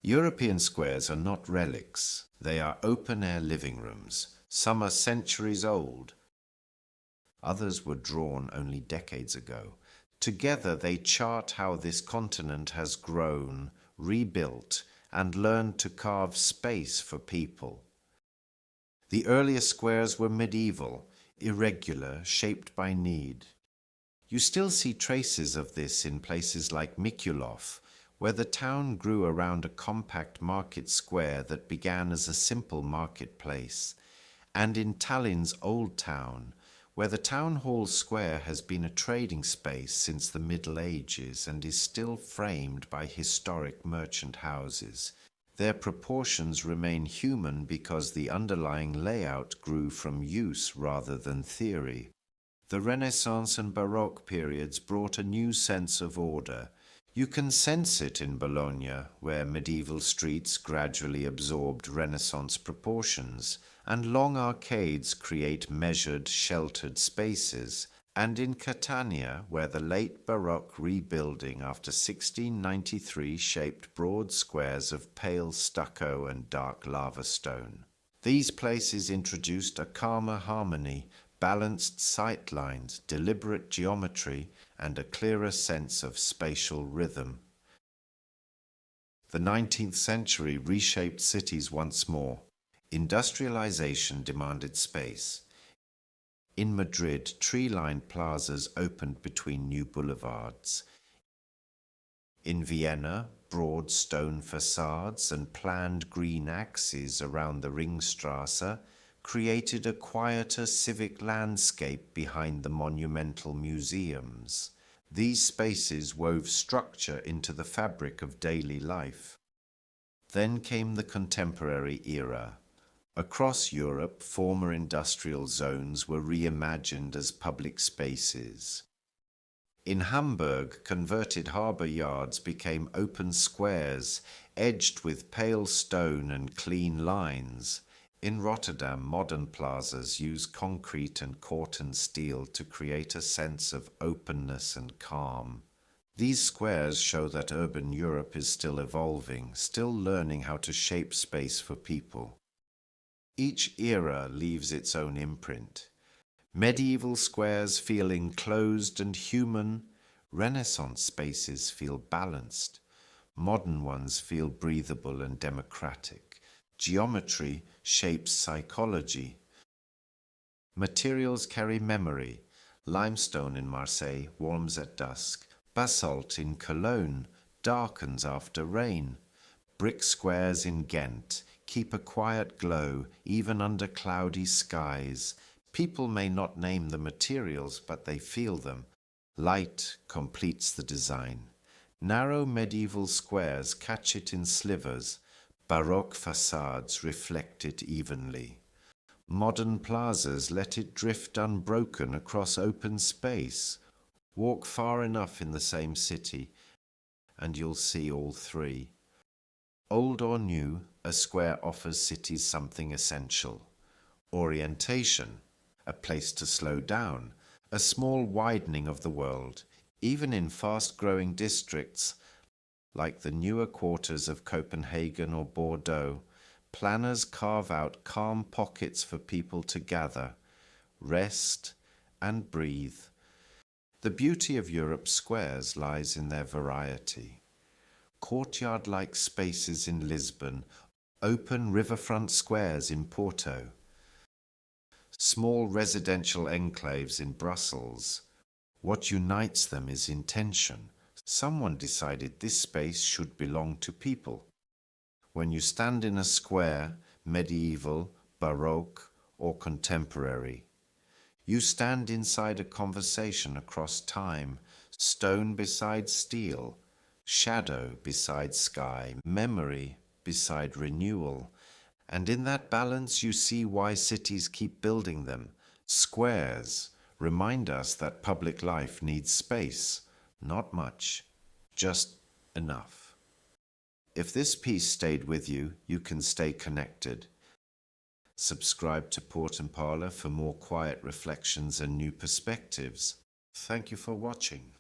European squares are not relics. They are open-air living rooms. Some are centuries old. Others were drawn only decades ago. Together they chart how this continent has grown, rebuilt, and learned to carve space for people. The earliest squares were medieval, irregular, shaped by need. You still see traces of this in places like Mikulov, where the town grew around a compact market square that began as a simple marketplace, and in Tallinn's Old Town, where the town hall square has been a trading space since the Middle Ages and is still framed by historic merchant houses. Their proportions remain human because the underlying layout grew from use rather than theory. The Renaissance and Baroque periods brought a new sense of order. You can sense it in Bologna, where medieval streets gradually absorbed Renaissance proportions, and long arcades create measured, sheltered spaces, and in Catania, where the late Baroque rebuilding after 1693 shaped broad squares of pale stucco and dark lava stone. These places introduced a calmer harmony, balanced sight lines, deliberate geometry, and a clearer sense of spatial rhythm. The 19th century reshaped cities once more. Industrialization demanded space. In Madrid, tree-lined plazas opened between new boulevards. In Vienna, broad stone facades and planned green axes around the Ringstrasse created a quieter civic landscape behind the monumental museums. These spaces wove structure into the fabric of daily life. Then came the contemporary era. Across Europe, former industrial zones were reimagined as public spaces. In Hamburg, converted harbour yards became open squares, edged with pale stone and clean lines. In Rotterdam, modern plazas use concrete and Corten steel to create a sense of openness and calm. These squares show that urban Europe is still evolving, still learning how to shape space for people. Each era leaves its own imprint. Medieval squares feel enclosed and human. Renaissance spaces feel balanced. Modern ones feel breathable and democratic. Geometry shapes psychology. Materials carry memory. Limestone in Marseille warms at dusk. Basalt in Cologne darkens after rain. Brick squares in Ghent keep a quiet glow even under cloudy skies. People may not name the materials, but they feel them. Light completes the design. Narrow medieval squares catch it in slivers. Baroque facades reflect it evenly. Modern plazas let it drift unbroken across open space. Walk far enough in the same city, and you'll see all three. Old or new, a square offers cities something essential. Orientation, a place to slow down, a small widening of the world, even in fast-growing districts like the newer quarters of Copenhagen or Bordeaux. Planners carve out calm pockets for people to gather, rest, and breathe. The beauty of Europe's squares lies in their variety. Courtyard-like spaces in Lisbon, open riverfront squares in Porto, small residential enclaves in Brussels. What unites them is intention. Someone decided this space should belong to people. When you stand in a square, medieval, Baroque, or contemporary, you stand inside a conversation across time, stone beside steel, shadow beside sky, memory beside renewal. And in that balance you see why cities keep building them. Squares remind us that public life needs space, not much, just enough. If this piece stayed with you, you can stay connected. Subscribe to Port and Parlor for more quiet reflections and new perspectives. Thank you for watching.